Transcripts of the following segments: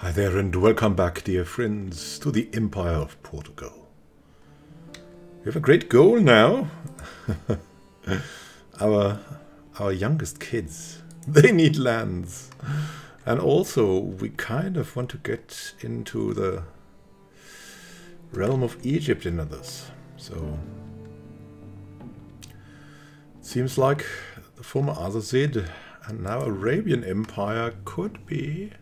Hi there and welcome back, dear friends, to the Empire of Portugal. We have a great goal now. our youngest kids, they need lands. And also we kind of want to get into the realm of Egypt and others. So it seems like the former Arsacid and now Arabian Empire could be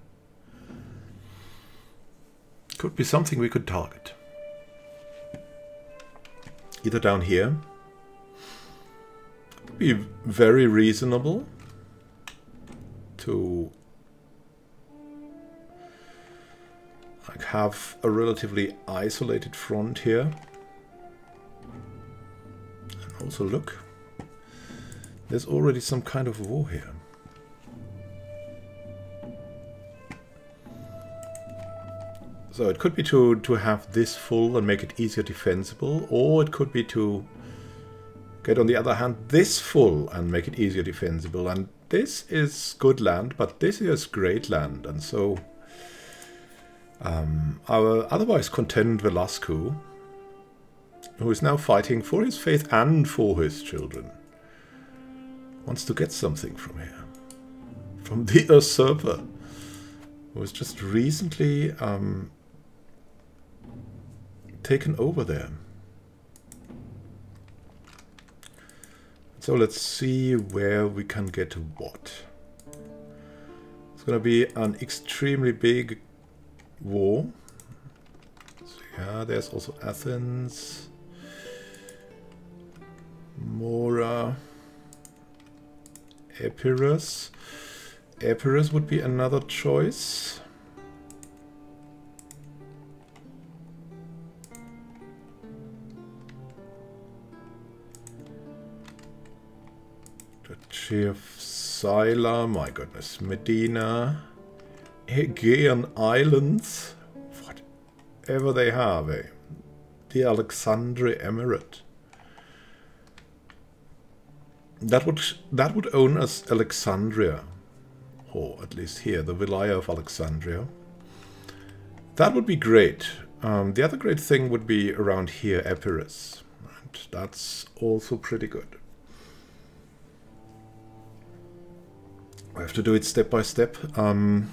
something we could target. Either down here, it would be very reasonable to like have a relatively isolated front here. And also look, there's already some kind of war here. So it could be to have this full and make it easier defensible, or it could be to get, on the other hand, this full and make it easier defensible. And this is good land, but this is great land. And so our otherwise content Velasco, who is now fighting for his faith and for his children, wants to get something from here. From the usurper, who was just recently taken over there. So let's see where we can get what. It's going to be an extremely big war. So yeah, there's also Athens, Mora, Epirus. Epirus would be another choice. Of Sila, my goodness, Medina, Aegean Islands, whatever they have, the Alexandria Emirate. That would own us Alexandria, or at least here, the Vilayah of Alexandria. That would be great. The other great thing would be around here, Epirus. Right? That's also pretty good. I have to do it step by step. That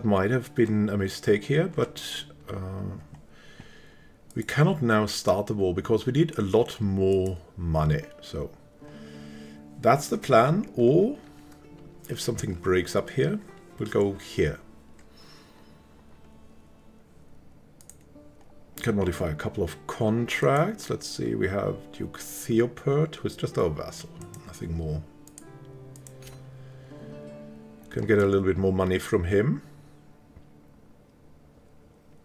might have been a mistake here, but we cannot now start the war because we need a lot more money. So that's the plan. Or if something breaks up here, we'll go here. Can modify a couple of contracts. Let's see, we have Duke Theopert, who is just our vassal, nothing more. Can get a little bit more money from him.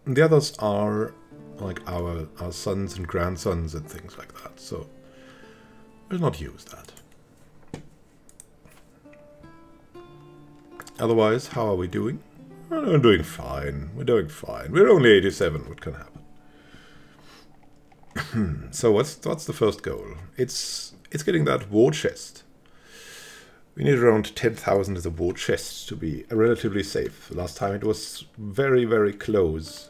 And the others are like our sons and grandsons and things like that. So we'll not use that. Otherwise, how are we doing? Well, we're doing fine. We're doing fine. We're only 87. What can happen? So what's the first goal? It's getting that war chest. We need around 10,000 as a war chest to be relatively safe. Last time it was very, very close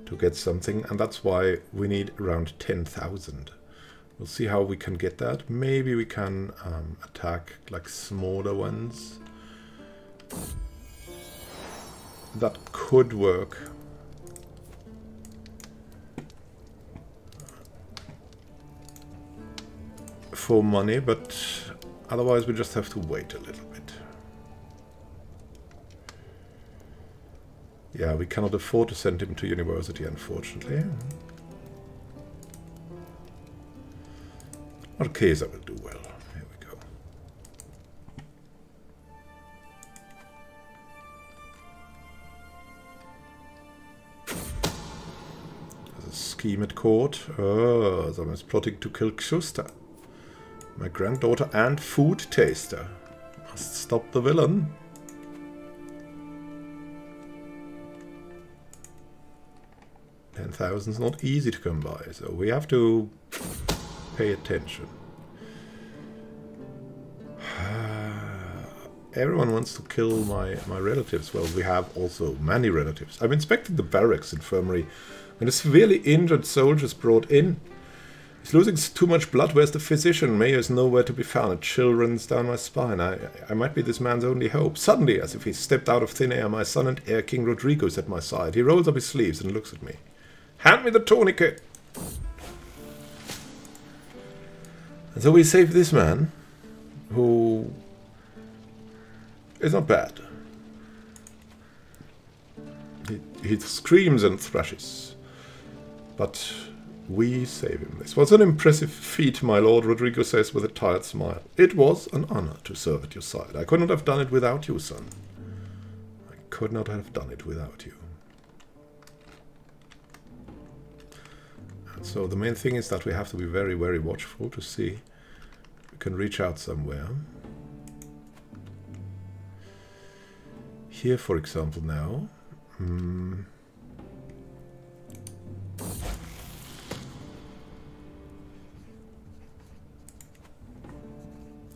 to get something, and that's why we need around 10,000. We'll see how we can get that. Maybe we can attack like smaller ones. That could work. For money, but otherwise, we just have to wait a little bit. Yeah, we cannot afford to send him to university, unfortunately. Marquesa will do well. Here we go. There's a scheme at court. Oh, someone is plotting to kill Crusader. My granddaughter and food taster. Must stop the villain. $10,000 is not easy to come by, so we have to pay attention. everyone wants to kill my relatives. Well, we have also many relatives. I've inspected the barracks infirmary and a severely injured soldier is brought in. He's losing too much blood. Where's the physician? Mayor is nowhere to be found. A chill runs down my spine. I might be this man's only hope. Suddenly, as if he stepped out of thin air, my son and heir, King Rodrigo, is at my side. He rolls up his sleeves and looks at me. Hand me the tourniquet! And so we save this man, who is not bad. He screams and thrashes. But we save him. This was an impressive feat, my lord, Rodrigo says with a tired smile. It was an honor to serve at your side. I could not have done it without you, son. I could not have done it without you. And so the main thing is that we have to be very, very watchful to see if we can reach out somewhere. Here, for example, now.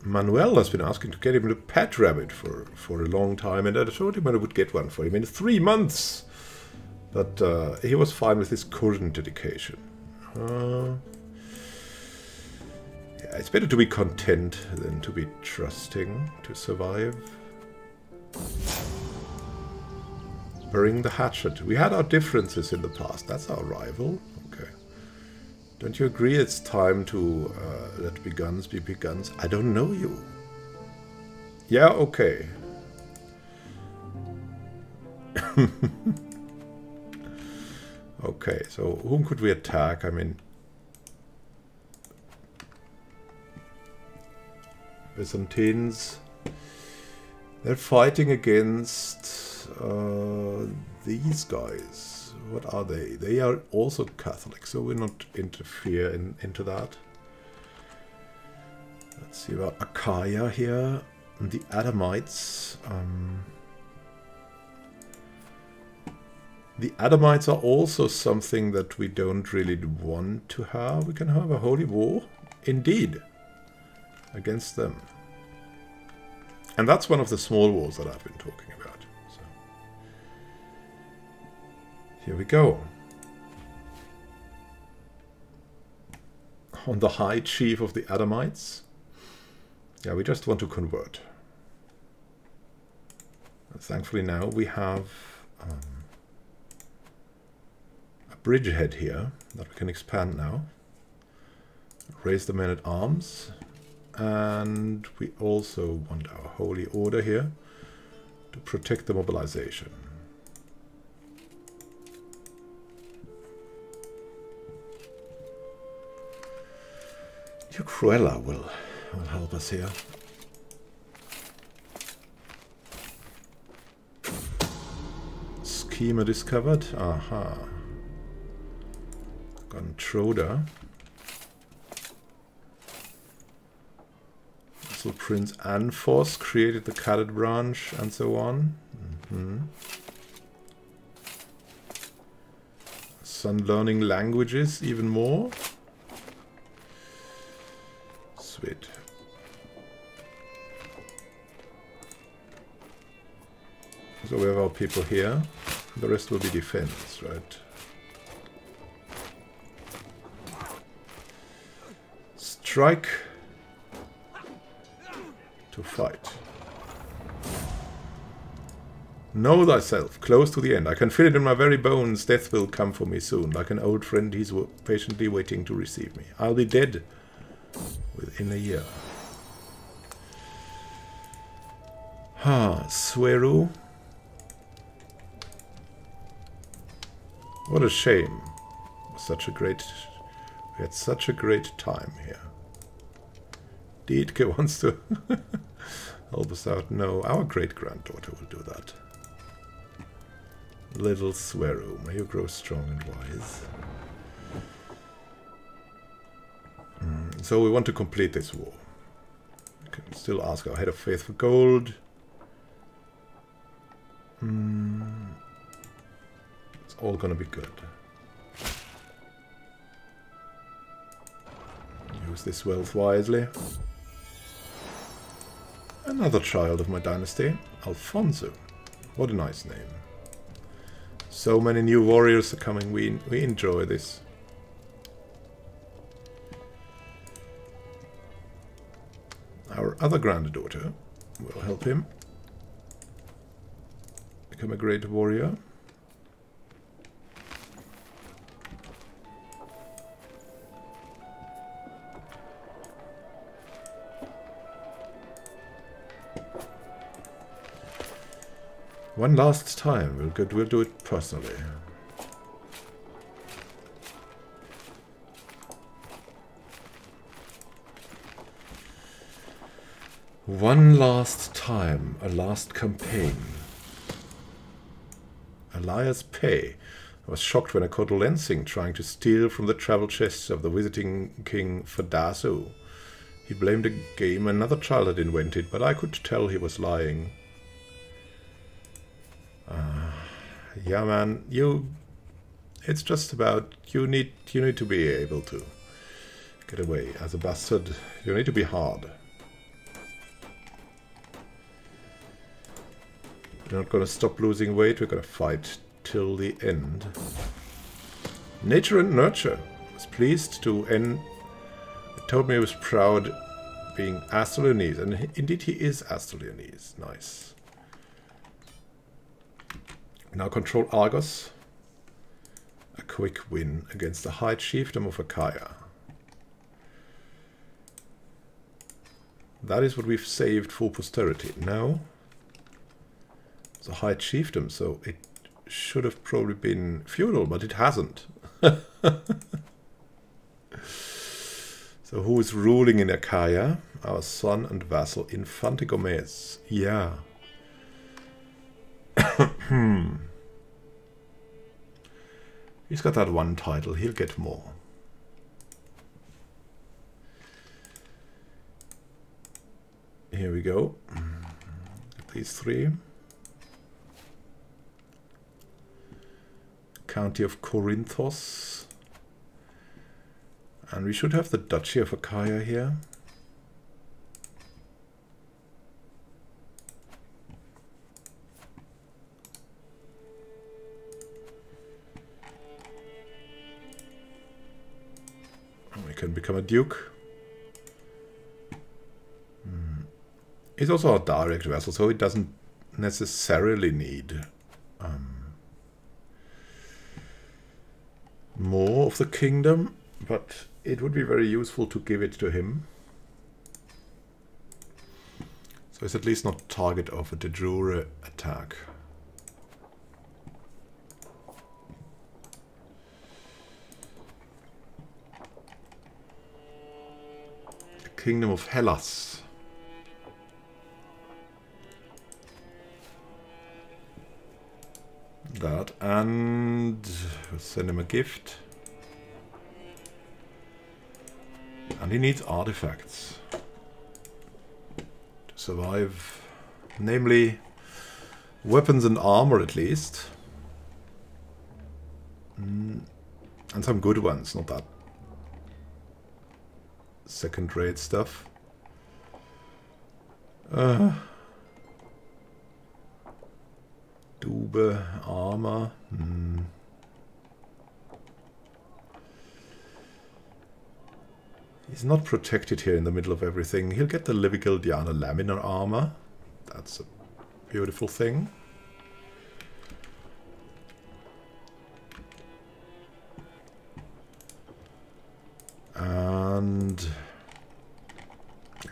Manuel has been asking to get him a pet rabbit for a long time, and I told him I would get one for him in 3 months. But he was fine with his current dedication. Yeah, it's better to be content than to be trusting to survive. Bring the hatchet. We had our differences in the past. That's our rival. Okay. Don't you agree it's time to let big guns be big guns? I don't know you. Yeah, okay. Okay, so whom could we attack? I mean, Byzantines. They're fighting against these guys. What are they? They are also Catholic, so we'll not interfere into that. Let's see about Achaia here. And the Adamites. The Adamites are also something that we don't really want to have. We can have a holy war, indeed, against them. And that's one of the small wars that I've been talking about. So, here we go. On the High Chief of the Adamites. Yeah, we just want to convert. And thankfully now we have a bridgehead here that we can expand now. Raise the men at arms. And we also want our holy order here to protect the mobilization. Cruella will help us here. Schema discovered. Aha. Guntroder. So Prince Anfos created the cadet branch and so on. Son learning languages even more. Sweet. So we have our people here. The rest will be defense, right? Strike. To fight. Know thyself, close to the end. I can feel it in my very bones. Death will come for me soon. Like an old friend, he's patiently waiting to receive me. I'll be dead within a year. Sueru. What a shame. We had such a great time here. Dietke wants to help us out. No, our great-granddaughter will do that. Little Sueru, may you grow strong and wise. So we want to complete this war. We can still ask our head of faith for gold. It's all gonna be good. Use this wealth wisely. Another child of my dynasty, Alfonso. What a nice name. So many new warriors are coming. We enjoy this. Our other granddaughter will help him become a great warrior. One last time, we'll do it personally. One last time, a last campaign. Elias Pay. I was shocked when I caught Lensing trying to steal from the travel chests of the visiting king Fadaso. He blamed a game another child had invented, but I could tell he was lying. Yeah, man, it's just about you need to be able to get away. As a bastard, you need to be hard. We're not gonna stop losing weight, we're gonna fight till the end. Nature and Nurture. I was pleased to end. It told me he was proud being Asturias, and indeed he is Asturias. Nice. Now control Argos. A quick win against the High Chiefdom of Achaia. That is what we've saved for posterity. Now, the High Chiefdom, so it should have probably been feudal, but it hasn't. So who is ruling in Achaia? Our son and vassal, Infante Gomez. Yeah. He's got that one title, he'll get more. Here we go. These three. County of Corinthos. And we should have the Duchy of Achaia here. We can become a duke. He's also a direct vassal, so he doesn't necessarily need more of the kingdom, but it would be very useful to give it to him. So it's at least not target of a de jure attack. The Kingdom of Hellas. That, and we'll send him a gift. And he needs artifacts to survive, namely weapons and armor at least. And some good ones, not that second-rate stuff. Dube, armor. He's not protected here in the middle of everything. He'll get the Livigildiana laminar armor. That's a beautiful thing. And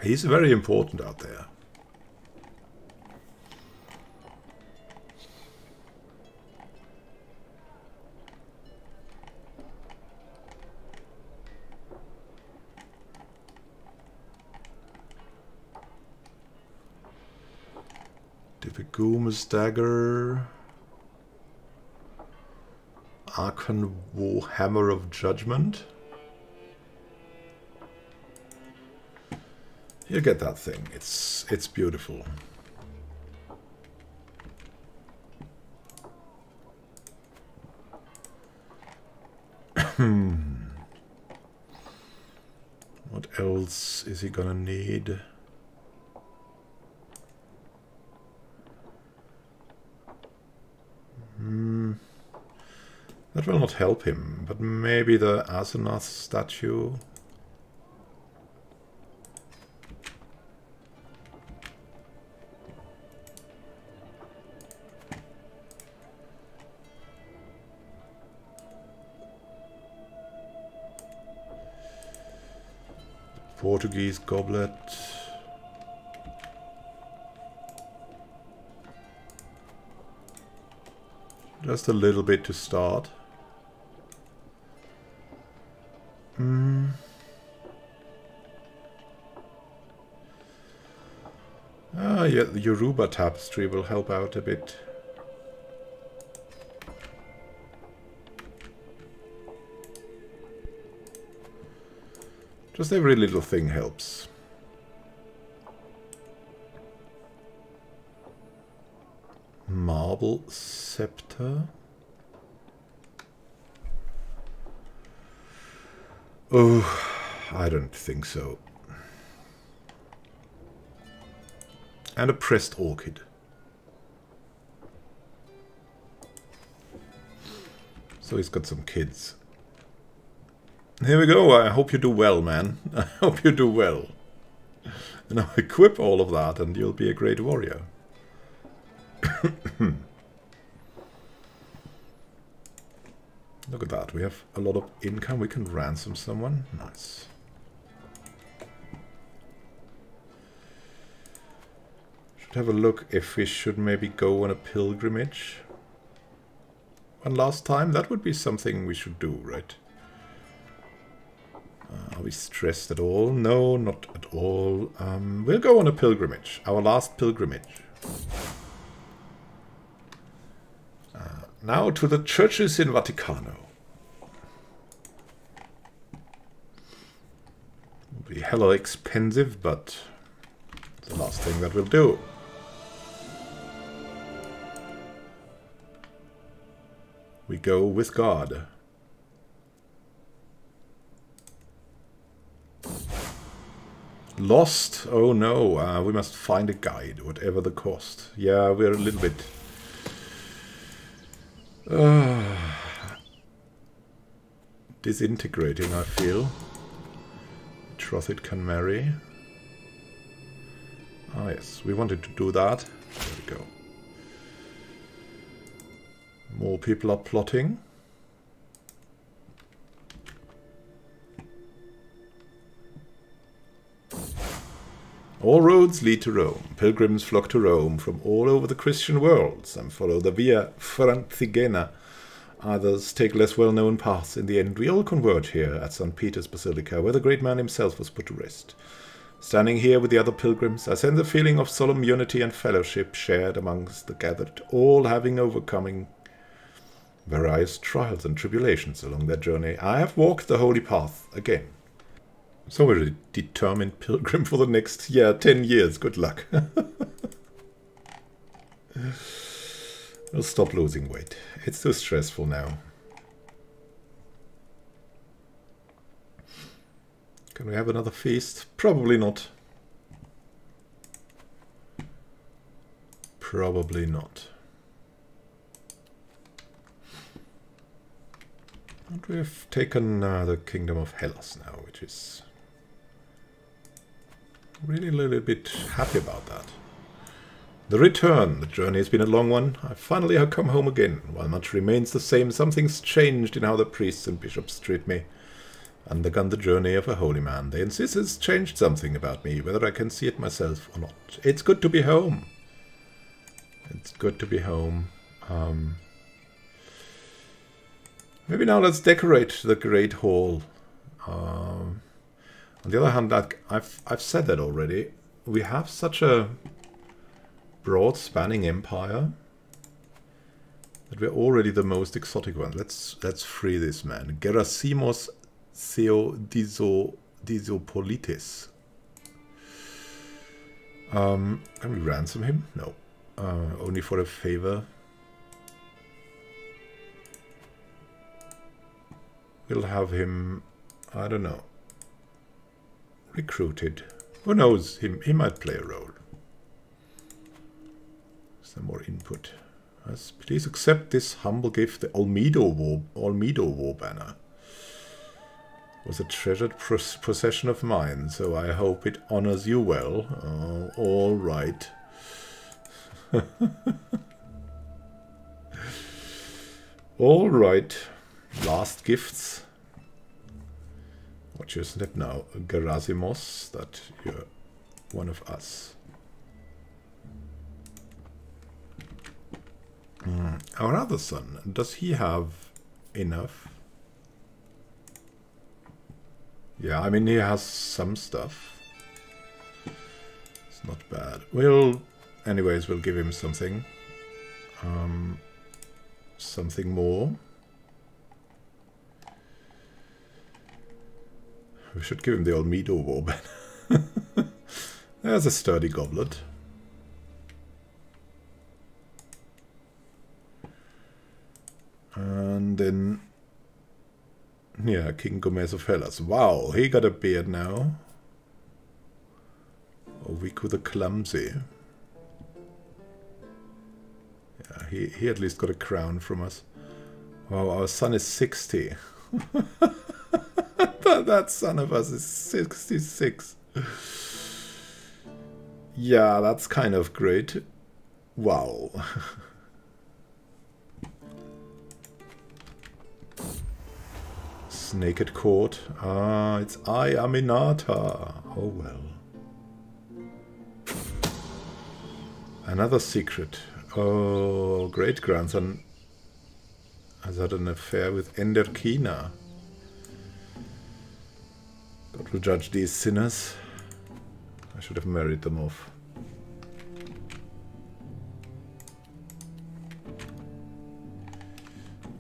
he's very important out there. Divigoom's dagger. Archon War Hammer of Judgment. You get that thing. It's beautiful. What else is he gonna need? That will not help him, but maybe the Asenath statue. Portuguese goblet. Just a little bit to start. Ah, yeah, the Yoruba tapestry will help out a bit. Just every little thing helps. Marble scepter. Oh, I don't think so. And a pressed orchid. So he's got some kids. Here we go. I hope you do well, man. I hope you do well. And I'll equip all of that and you'll be a great warrior. Look at that. We have a lot of income. We can ransom someone. Nice. Should have a look if we should maybe go on a pilgrimage. One last time. That would be something we should do, right? Are we stressed at all? No, not at all. We'll go on a pilgrimage. Our last pilgrimage. Now to the churches in Vaticano. It'll be hella expensive, but it's the last thing that we'll do. We go with God. Lost? Oh no, we must find a guide, whatever the cost. Yeah, we're a little bit... disintegrating, I feel. Troth can marry. Ah yes, we wanted to do that. There we go. More people are plotting. All roads lead to Rome. Pilgrims flock to Rome from all over the Christian world. Some follow the Via Francigena. Others take less well-known paths. In the end, we all converge here at St. Peter's Basilica, where the great man himself was put to rest. Standing here with the other pilgrims, I sense a feeling of solemn unity and fellowship shared amongst the gathered, all having overcoming various trials and tribulations along their journey. I have walked the holy path again. So we're a determined pilgrim for the next, 10 years. Good luck. We'll stop losing weight. It's too stressful now. Can we have another feast? Probably not. Probably not. And we have taken the Kingdom of Hellas now, which is... really a little bit happy about that. The return. The journey has been a long one. I finally have come home again. While much remains the same, something's changed in how the priests and bishops treat me. Undergone the journey of a holy man. They insist it's changed something about me, whether I can see it myself or not. It's good to be home. It's good to be home. Maybe now let's decorate the Great Hall. On the other hand, I've said that already. We have such a broad spanning empire that we're already the most exotic one. Let's free this man. Gerasimos Theodosipolitis. Can we ransom him? No. Only for a favor. We'll have him, I don't know, recruited. Who knows? He might play a role. Some more input. Yes, please accept this humble gift, the Olmedo War Banner. It was a treasured possession of mine, so I hope it honors you well. Oh, all right. All right. Last gifts. What's your snap now? Gerasimos, that you're one of us. Our other son, does he have enough? Yeah, I mean, he has some stuff. It's not bad. Anyways, we'll give him something. Something more. We should give him the Olmedo War Banner. There's a sturdy goblet. And then, yeah, King Gomez of Hellas. Wow, he got a beard now. Ovico the Clumsy. Yeah, he at least got a crown from us. Wow, our son is 60. That son of us is 66. Yeah, that's kind of great. Wow. Naked Court. Ah, it's I, Aminata. Oh well. Another secret. Oh, great-grandson has had an affair with Enderkina. God will judge these sinners. I should have married them off.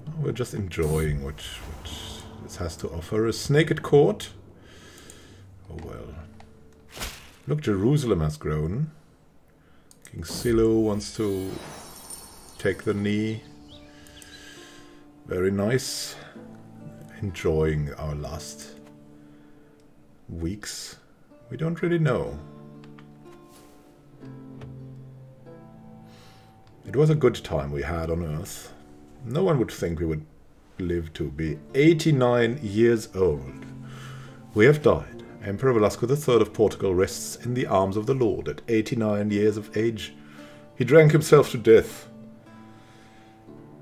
Oh, we're just enjoying what this has to offer. A naked court. Oh well. Look, Jerusalem has grown. King Silo wants to take the knee. Very nice. Enjoying our last weeks. We don't really know. It was a good time we had on Earth. No one would think we would live to be 89 years old. We have died. Emperor Velasco III of Portugal rests in the arms of the Lord at 89 years of age. He drank himself to death.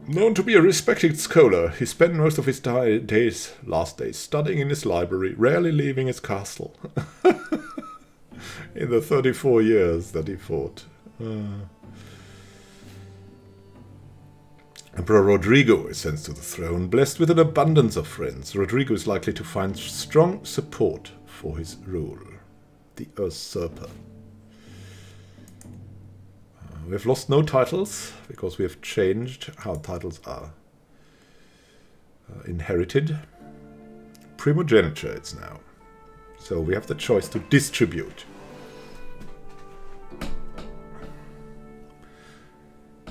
Known to be a respected scholar, he spent most of his last days studying in his library, rarely leaving his castle. In the 34 years that he fought. Emperor Rodrigo ascends to the throne, blessed with an abundance of friends. Rodrigo is likely to find strong support for his rule. The usurper. We have lost no titles, because we have changed how titles are inherited. Primogeniture it's now. So we have the choice to distribute.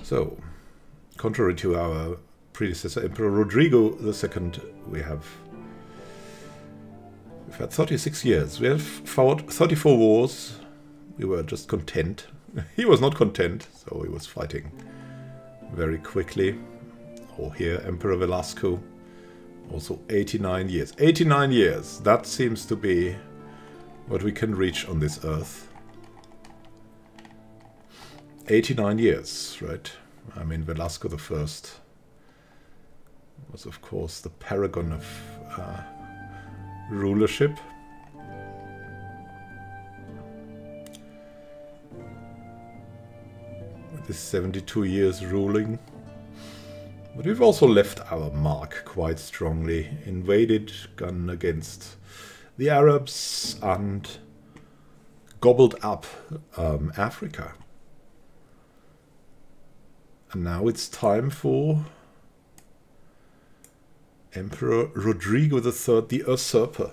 So, contrary to our predecessor, Emperor Rodrigo II, we've had 36 years. We have fought 34 wars. We were just content. He was not content, so he was fighting very quickly. Or here, Emperor Velasco, also 89 years. 89 years, that seems to be what we can reach on this earth. 89 years, right? I mean, Velasco I was, of course, the paragon of rulership. With his 72 years ruling. But we've also left our mark quite strongly. Invaded, gone against the Arabs, and gobbled up Africa. And now it's time for Emperor Rodrigo III, the usurper.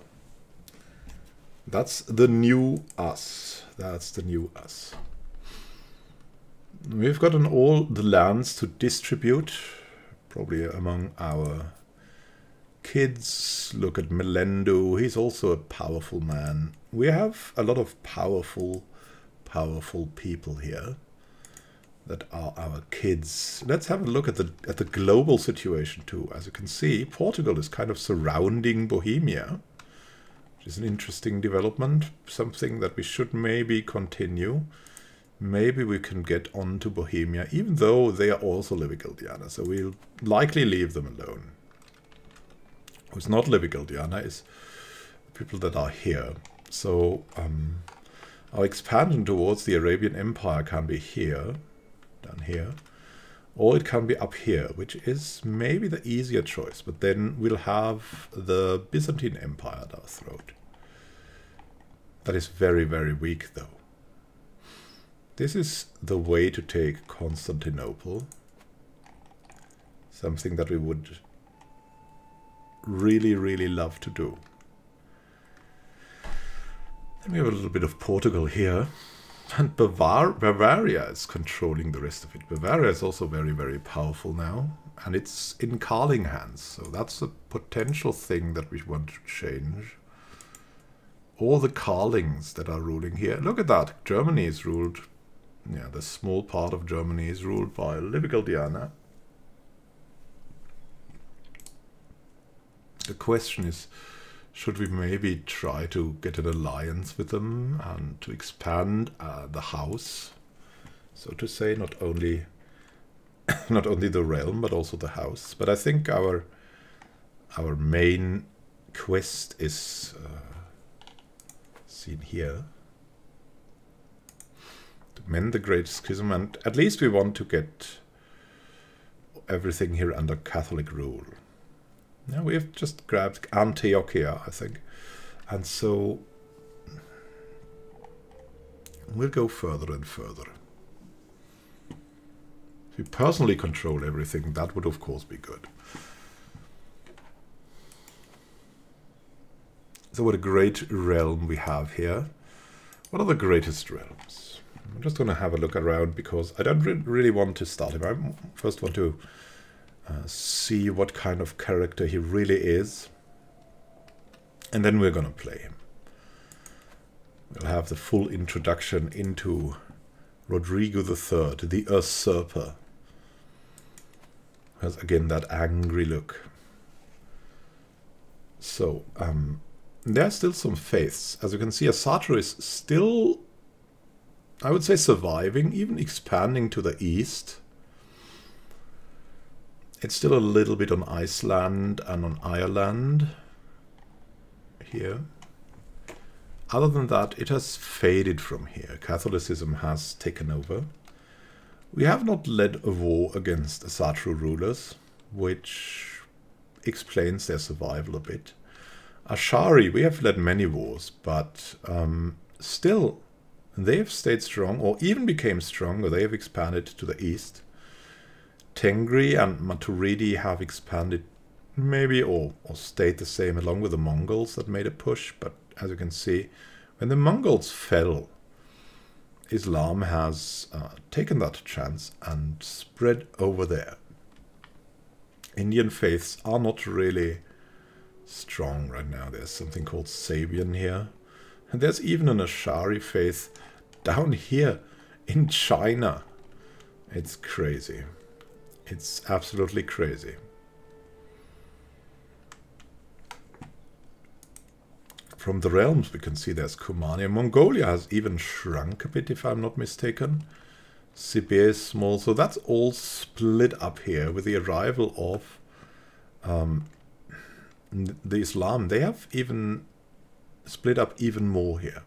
That's the new us. That's the new us. We've gotten all the lands to distribute, probably among our kids. Look at Melendo. He's also a powerful man. We have a lot of powerful people here. that are our kids. Let's have a look at the global situation too. As you can see, Portugal is kind of surrounding Bohemia, which is an interesting development, something that we should maybe continue. Maybe we can get on to Bohemia, even though they are also Livigaldiana, so we'll likely leave them alone. Who's not Livigaldiana is people that are here. So our expansion towards the Arabian Empire can be here, down here, or it can be up here, which is maybe the easier choice, but then we'll have the Byzantine Empire at our throat. That is very, very weak though. This is the way to take Constantinople, something that we would really, really love to do. Then we have a little bit of Portugal here, and Bavaria is controlling the rest of it. Bavaria is also very, very powerful now, and it's in Carling hands, so that's a potential thing that we want to change. All the Carlings that are ruling here. Look at that. Germany is ruled, yeah, the small part of Germany is ruled by Livigaldiana. The question is, should we maybe try to get an alliance with them and to expand the house, so to say, not only the realm but also the house. But I think our main quest is seen here, to mend the Great Schism, and at least we want to get everything here under Catholic rule. Now we have just grabbed Antiochia, I think, and so we'll go further and further. If we personally control everything, that would of course be good. So what a great realm we have here. What are the greatest realms? I'm just going to have a look around because I don't really want to start him. I first want to see what kind of character he really is, and then we're going to play him. We'll have the full introduction into Rodrigo III, the usurper. Has again that angry look. So there are still some faiths. As you can see, Asatru is still, I would say, surviving, even expanding to the east. It's still a little bit on Iceland and on Ireland here. Other than that, it has faded from here. Catholicism has taken over. We have not led a war against Asatru rulers, which explains their survival a bit. Ashari, we have led many wars, but still, they have stayed strong, or even became stronger. They have expanded to the east. Tengri and Maturidi have expanded maybe, or stayed the same, along with the Mongols that made a push. But as you can see, when the Mongols fell, Islam has taken that chance and spread over there. Indian faiths are not really strong right now. There's something called Sabian here. And there's even an Ashari faith down here in China. It's crazy. It's absolutely crazy. From the realms we can see there's Kumania. Mongolia has even shrunk a bit, if I'm not mistaken. Sibir is small, so that's all split up here with the arrival of the Islam. They have even split up even more here.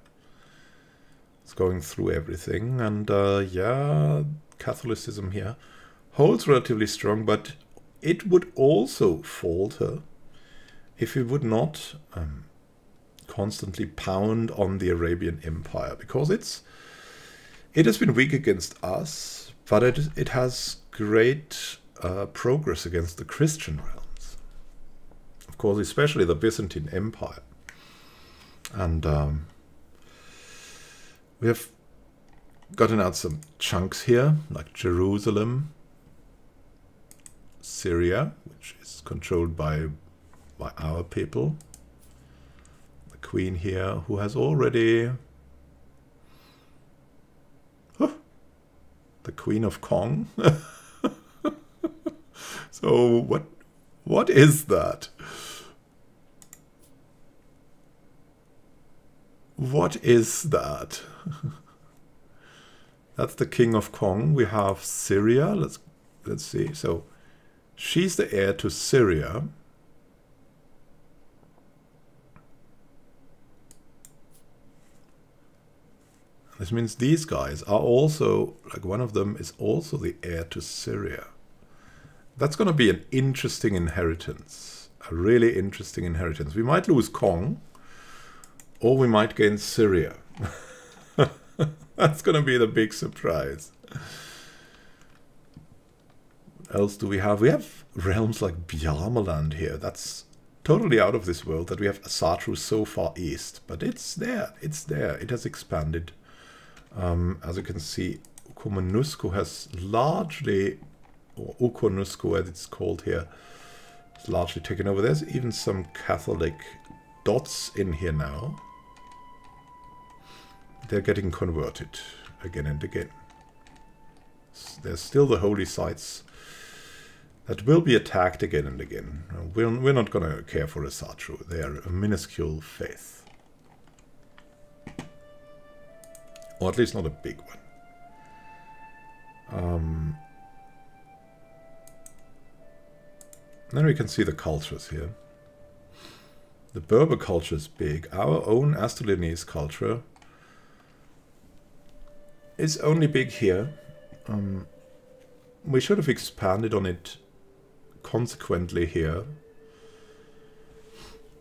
It's going through everything, and yeah, Catholicism here holds relatively strong, but it would also falter if we would not constantly pound on the Arabian Empire, because it has been weak against us, but it has great progress against the Christian realms. Of course, especially the Byzantine Empire. And we have gotten out some chunks here, like Jerusalem, Syria, which is controlled by our people. The queen here, who has already... Oh, the Queen of Kong. So what is that? What is that? That's the King of Kong. We have Syria. Let's see. So she's the heir to Syria. This means these guys are also, like one of them is also the heir to Syria. That's going to be an interesting inheritance. A really interesting inheritance. We might lose Kong, or we might gain Syria. That's going to be the big surprise. What else do we have? We have realms like Bjarmaland here. That's totally out of this world that we have Asatru so far east. But it's there. It's there. It has expanded. As you can see, Ukomanusco has largely, or Ukonusco as it's called here, is largely taken over. There's even some Catholic dots in here now. They're getting converted again and again. There's still the holy sites that will be attacked again and again. We're not going to care for Asatru. They are a minuscule faith. Or at least not a big one. Then we can see the cultures here. The Berber culture is big. Our own Asturias culture is only big here. We should have expanded on it consequently here.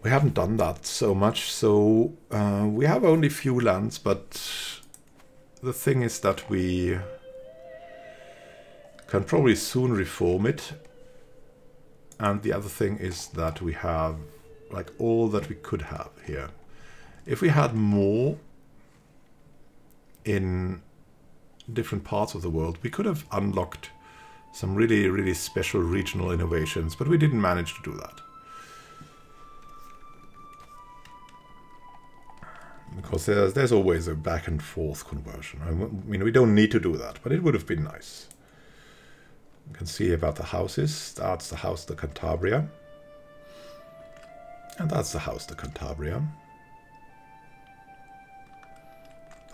We haven't done that so much, so we have only few lands, but the thing is that we can probably soon reform it. And the other thing is that we have like all that we could have here. If we had more in different parts of the world, we could have unlocked some really, really special regional innovations, but we didn't manage to do that. Because there's always a back and forth conversion. I mean, we don't need to do that, but it would have been nice. You can see about the houses. That's the House de Cantabria. And that's the House de Cantabria.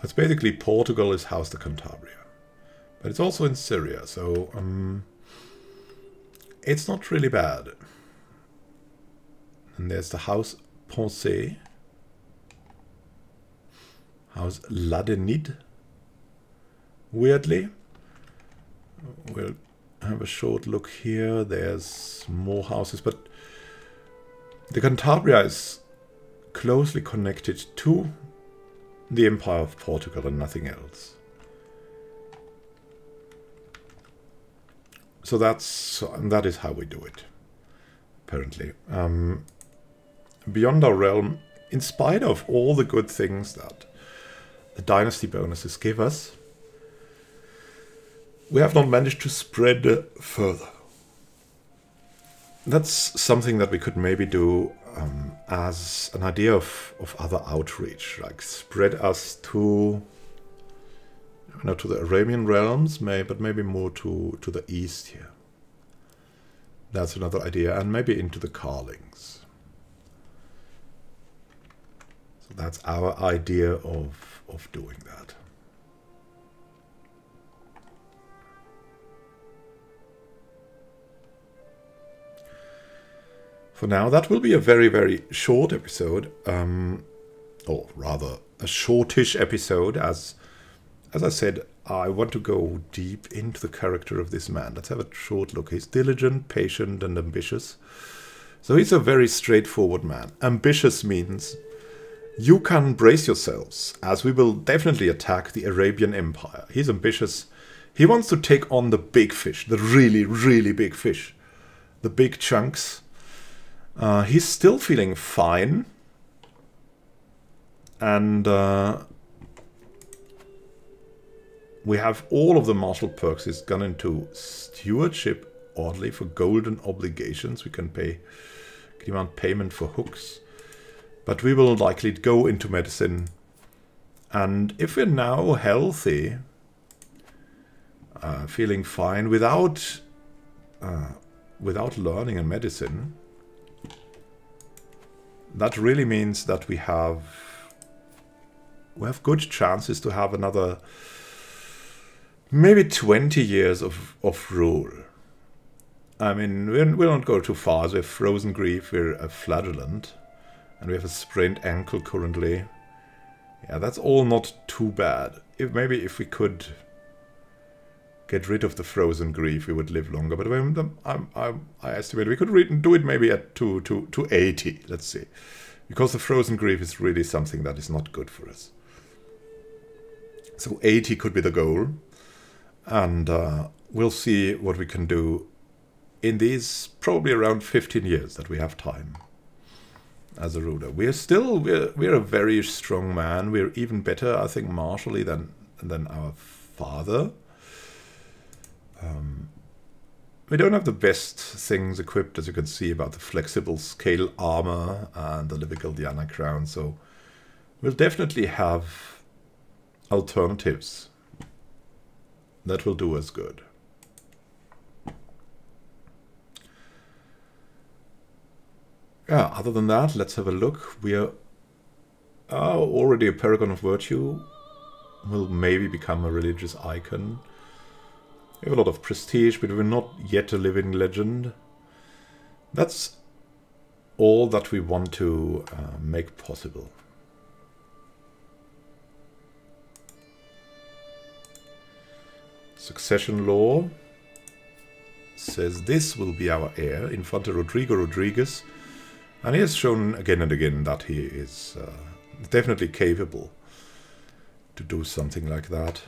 That's basically Portugal is House de Cantabria. But it's also in Syria, so it's not really bad. And there's the House Poncet. House Ladenid. Weirdly. We'll have a short look here. There's more houses, but the Cantabria is closely connected to the Empire of Portugal and nothing else. So that is how we do it, apparently. Beyond our realm, in spite of all the good things that the dynasty bonuses give us, we have not managed to spread further. That's something that we could maybe do as an idea of other outreach, like spread us to, to the Arabian realms, but maybe more to the east here. That's another idea, and maybe into the Carlings. So that's our idea of doing that. For now, that will be a very, very short episode, or rather a shortish episode, as I said, I want to go deep into the character of this man. Let's have a short look. He's diligent, patient, and ambitious. So he's a very straightforward man. Ambitious means you can brace yourselves, as we will definitely attack the Arabian Empire. He's ambitious. He wants to take on the big fish, the really, really big fish, the big chunks. He's still feeling fine. And we have all of the martial perks. He's gone into stewardship, oddly, for golden obligations. We can demand payment for hooks. But we will likely go into medicine. And if we're now healthy, feeling fine without learning and medicine. That really means that we have good chances to have another maybe 20 years of rule. I mean, we don't go too far. So we have frozen grief, we're a flagellant, and we have a sprained ankle currently. Yeah, that's all not too bad. Maybe if we could get rid of the frozen grief, we would live longer. But I estimate we could do it maybe at to 80, let's see. Because the frozen grief is really something that is not good for us. So 80 could be the goal. And we'll see what we can do in these probably around 15 years that we have time as a ruler. We're a very strong man. We're even better, I think, martially than our father. We don't have the best things equipped, as you can see, about the flexible scale armor and the Livical Diana crown. So we'll definitely have alternatives that will do us good. Yeah, other than that, let's have a look. We are already a paragon of virtue. Will maybe become a religious icon. We have a lot of prestige, but we're not yet a living legend. That's all that we want to make possible. Succession law says this will be our heir, Infante Rodrigo Rodriguez. And he has shown again and again that he is definitely capable to do something like that.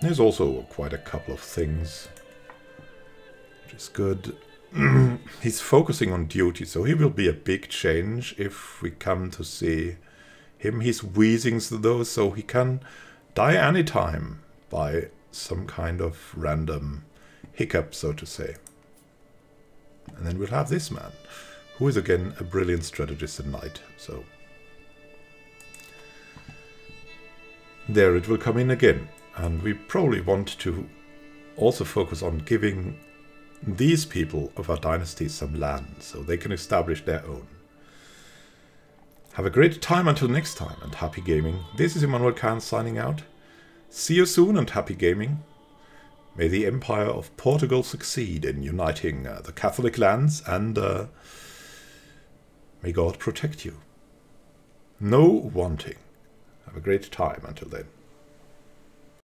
There's also quite a couple of things, which is good. He's focusing on duty, so he will be a big change if we come to see him. He's wheezing those, so he can die anytime by some kind of random hiccup, so to say. And then we'll have this man, who is again a brilliant strategist and knight. So there it will come in again. And we probably want to also focus on giving these people of our dynasty some land, so they can establish their own. Have a great time until next time, and happy gaming. This is Immanuel Khan signing out. See you soon, and happy gaming. May the Empire of Portugal succeed in uniting the Catholic lands, and may God protect you. No wanting. Have a great time until then.